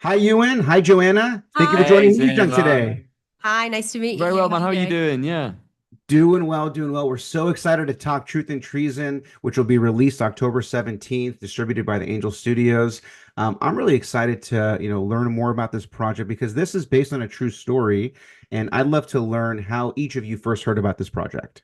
Hi, Ewan. Hi, Joanna. Thank you for Hey, joining Hi. MovieJunk Zava. today. Hi, nice to meet Very you. well, How are man. How you are you doing? doing? Yeah. Doing well, doing well. We're so excited to talk Truth and Treason, which will be released October 17th, distributed by the Angel Studios. I'm really excited to, learn more about this project because this is based on a true story, and I'd love to learn how each of you first heard about this project.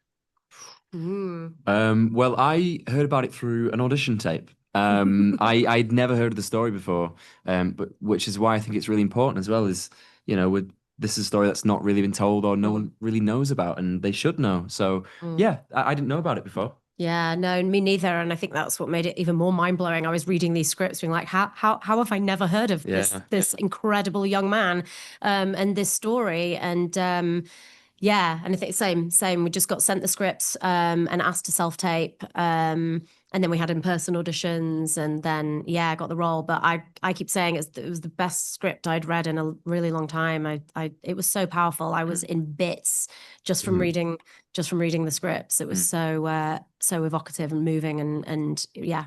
Mm. Well, I heard about it through an audition tape. I'd never heard of the story before, but which is why I think it's really important as well. This is a story that's not really been told or no one really knows about, and they should know. So Mm. yeah, I didn't know about it before. Yeah, no, me neither. And I think that's what made it even more mind-blowing. I was reading these scripts, being like, how have I never heard of this Yeah. this incredible young man, and this story? And yeah, and I think same. We just got sent the scripts and asked to self-tape. And then we had in-person auditions, and then yeah, I got the role. But I keep saying it was the best script I'd read in a really long time. I it was so powerful. I was in bits just from Mhm. reading the scripts. It was Mm. so evocative and moving, and yeah.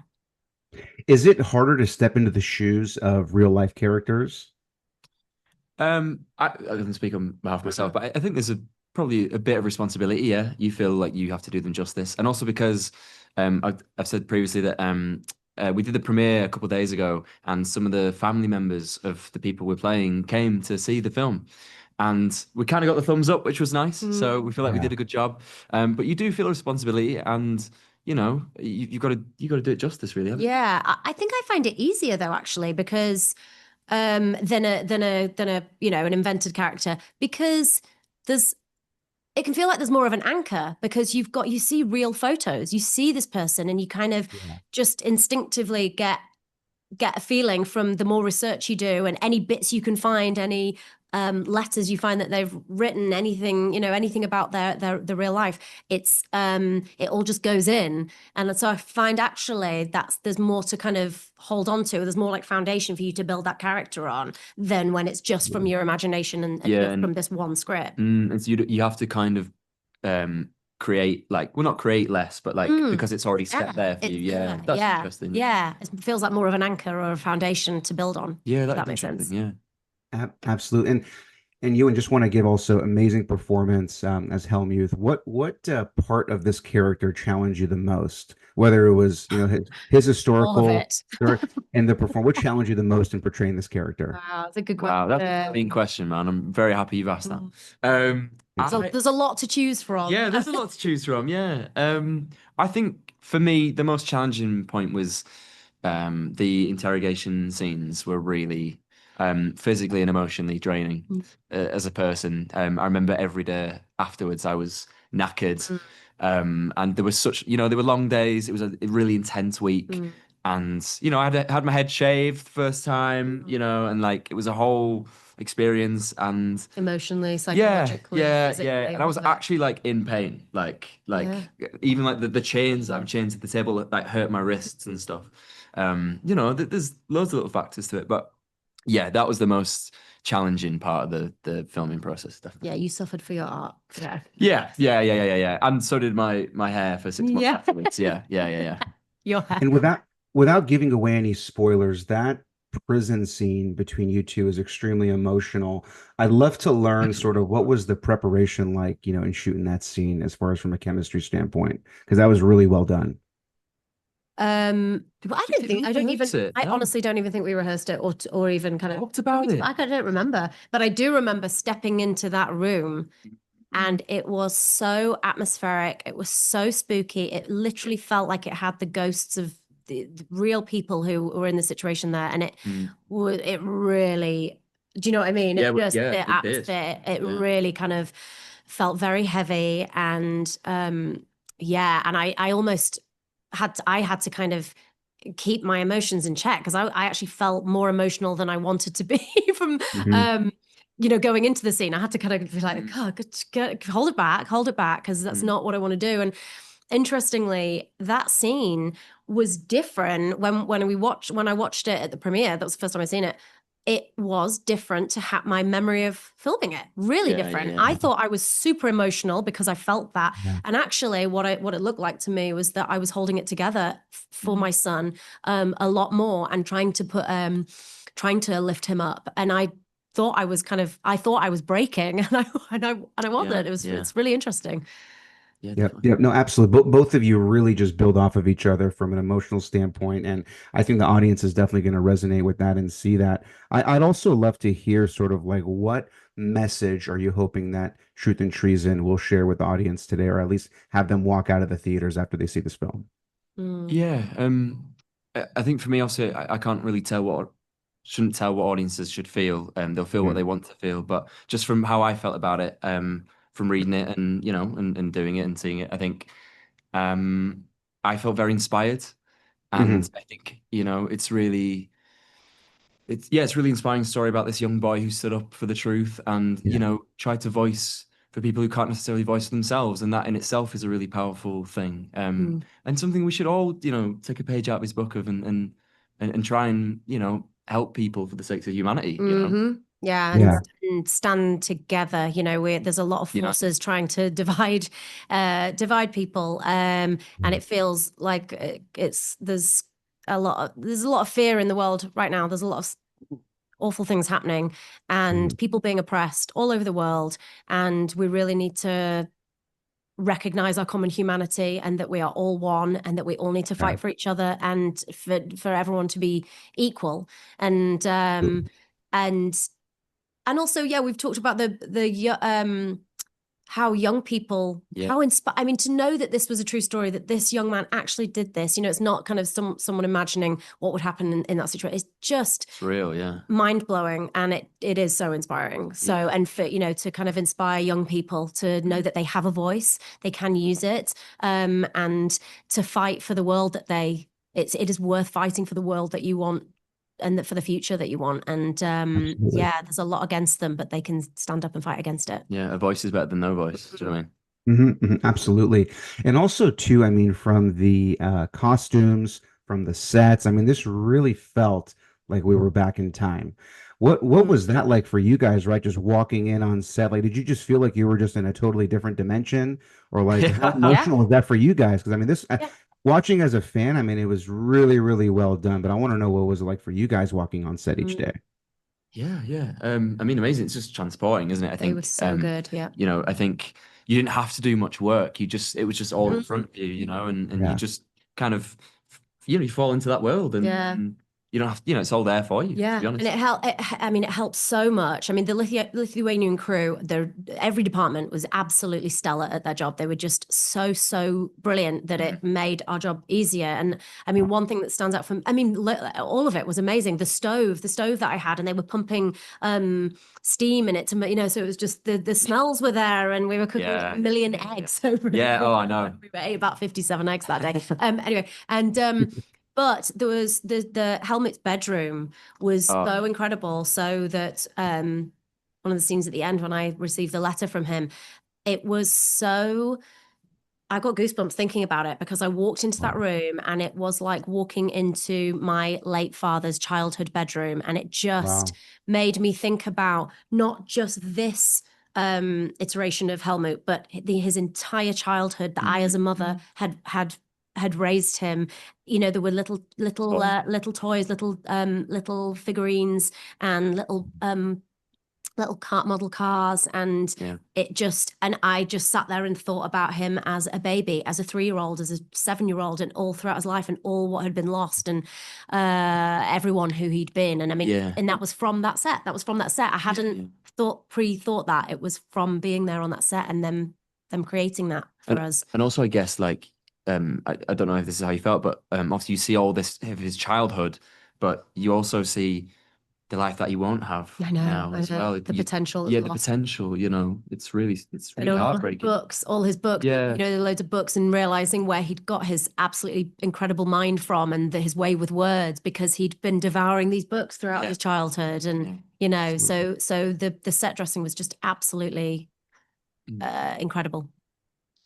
Is it harder to step into the shoes of real life characters? I can speak on behalf of myself, but I think there's probably a bit of responsibility. Yeah, you feel like you have to do them justice, and also because I've said previously that we did the premiere a couple of days ago, and some of the family members of the people we're playing came to see the film, and we kind of got the thumbs up, which was nice. So we feel like we Yeah. did a good job. But you do feel a responsibility, and you've got to do it justice, really, haven't Yeah, I think I find it easier though, actually, because than a an invented character, because there's it can feel like there's more of an anchor because you see real photos, you see this person, and you kind of Yeah. just instinctively get a feeling from the more research you do and any bits you can find, any letters you find that they've written, anything, anything about their real life. It all just goes in. And so I find actually there's more to kind of hold on to. There's more like foundation for you to build that character on than when it's just from your imagination and you? Yeah, just from this one script. and so you have to kind of create like well not create less, but like Mm, because it's already yeah, set there for you. it's Yeah, there. that's Yeah, interesting. yeah. It feels like more of an anchor or a foundation to build on, Yeah, if that that is makes interesting. sense. Yeah. Absolutely. And you and just want to give also amazing performance as Helmuth. What part of this character challenged you the most? Whether it was his All of historical it. and the perform, what challenged you the most in portraying this character? Wow, that's a good Wow, that's a question. clean question, man. I'm very happy you've asked that. Thank So you. I there's a lot to choose from. Yeah, there's a lot to choose from. Yeah. I think for me the most challenging point was the interrogation scenes were really physically and emotionally draining as a person. I remember every day afterwards I was knackered. Mm, And there was there were long days. It was a really intense week. mm, And, I had my head shaved the first time, mm. and like it was a whole experience. And Emotionally, yeah, psychologically, yeah, yeah. physically, And I all was of it. actually like in pain. Like Yeah. even like the chains that I'm chained to the table like hurt my wrists and stuff. There's loads of little factors to it. But yeah, that was the most challenging part of the filming process, Yeah, definitely. you suffered for your art. Yeah. Yeah, yeah, yeah, yeah, yeah, yeah. And so did my hair for 6 months Yeah. afterwards. Yeah, yeah, yeah, yeah. Your hair. And without giving away any spoilers, that prison scene between you two is extremely emotional. I'd love to learn sort of what was the preparation like, in shooting that scene as far as from a chemistry standpoint, because that was really well done. But I We don't think didn't I don't even rehearse it. I No. honestly don't even think we rehearsed it or even kind of Talked about it. I don't remember. But I do remember stepping into that room, and it was so atmospheric. It was so spooky. It literally felt like it had the ghosts of the real people who were in the situation there. And Mm. it really, do you know what I mean? Yeah, It just, yeah, the it did. atmosphere, it Yeah. really kind of felt very heavy. And yeah, and I almost I had to kind of keep my emotions in check because I actually felt more emotional than I wanted to be from Mhm. um going into the scene. I had to kind of be like, Mm. oh, hold it back, because that's Mm. not what I want to do. And interestingly, that scene was different when I watched it at the premiere. That was the first time I seen it. it was different to have my memory of filming it. Really different. I thought I was super emotional because I felt that. Yeah. And actually what it looked like to me was that I was holding it together for my son a lot more, and trying to lift him up. And I thought I was breaking, and I wasn't. It's really interesting. Yeah, no, absolutely. Both of you really just build off of each other from an emotional standpoint, and I think the audience is definitely going to resonate with that and see that. I'd also love to hear sort of like, what message are you hoping that Truth and Treason will share with the audience today, or at least have them walk out of the theaters after they see this film? Yeah, I think for me also, I can't really shouldn't tell what audiences should feel. They'll feel what they want to feel, but just from how I felt about it, from reading it and and doing it and seeing it, I think I felt very inspired, and I think it's really inspiring story about this young boy who stood up for the truth and tried to voice for people who can't necessarily voice themselves, and that in itself is a really powerful thing, and something we should all take a page out of his book of and try and help people for the sake of humanity. Yeah, and stand together. There's a lot of forces trying to divide people, and it feels like there's a lot of fear in the world right now. There's a lot of awful things happening, and people being oppressed all over the world, and we really need to recognize our common humanity, and that we are all one, and that we all need to fight for each other, and for everyone to be equal. And also, we've talked about the how young people, to know that this was a true story, that this young man actually did this. It's not kind of someone imagining what would happen in that situation. It's real, mind blowing, and it is so inspiring. So, and for to kind of inspire young people to know that they have a voice, they can use it, and to fight for the world that it is worth fighting for the world that you want, and for the future that you want. And there's a lot against them, but they can stand up and fight against it. A voice is better than no voice. Do you know what I mean? Absolutely. And also too, from the costumes, from the sets, this really felt like we were back in time. What was that like for you guys, right? Just walking in on set, like, did you just feel like you were just in a totally different dimension, or like how emotional was that for you guys? Because this watching as a fan, it was really, really well done, but I want to know, what was it like for you guys walking on set each day? Yeah. Amazing. It's just transporting, isn't it? I think it was so good. Yeah. I think you didn't have to do much work. It was just all in front of you, and you just kind of, you fall into that world, and you don't have, it's all there for you. Yeah, to be honest. And it helps so much. The Lithuanian crew, every department was absolutely stellar at their job. They were just so brilliant that it made our job easier. And one thing that stands out from, all of it was amazing. The stove that I had, and they were pumping steam in it to, so it was just the smells were there, and we were cooking a million eggs. I know. We ate about 57 eggs that day. Anyway, and. But there was the Helmut's bedroom was so incredible. So that one of the scenes at the end when I received the letter from him, it was so, I got goosebumps thinking about it, because I walked into that room and it was like walking into my late father's childhood bedroom. And it just made me think about not just this iteration of Helmut, but his entire childhood, that I as a mother had raised him. There were little toys, little figurines, and little model cars, and I just sat there and thought about him as a baby, as a 3-year-old, as a 7-year-old, and all throughout his life, and all what had been lost, and everyone who he'd been. And and that was from that set. I hadn't pre-thought that. It was from being there on that set, and them creating that for us. And also, I guess, like, I don't know if this is how you felt, but obviously you see all this of his childhood, but you also see the life that he won't have now as well. The potential. The potential, it's really heartbreaking. All his books, loads of books, and realizing where he'd got his absolutely incredible mind from, and his way with words, because he'd been devouring these books throughout his childhood. And, so the set dressing was just absolutely incredible.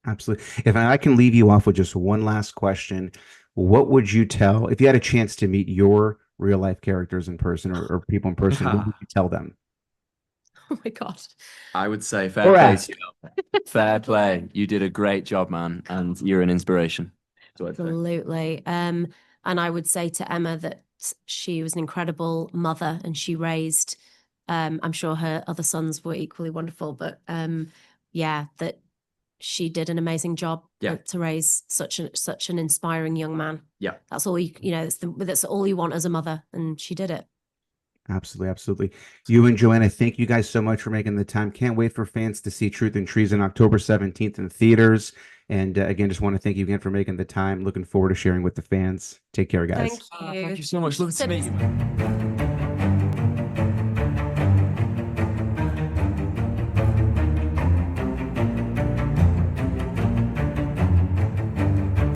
Absolutely. If I can leave you off with just one last question, what would you tell, if you had a chance to meet your real life characters in person or people in person, what would you tell them? Oh my God. I would say fair play to you. Fair play. You did a great job, man, and you're an inspiration. Absolutely. And I would say to Emma that she was an incredible mother, and she raised, I'm sure her other sons were equally wonderful, but yeah, that she did an amazing job to raise such an inspiring young man. Yeah. That's all that's all you want as a mother, and she did it. Absolutely, absolutely. You and Joanna, thank you guys so much for making the time. Can't wait for fans to see Truth and Treason October 17th in theaters. And again, just want to thank you again for making the time. Looking forward to sharing with the fans. Take care, guys. Thank you. Thank you so much. Love to meet you.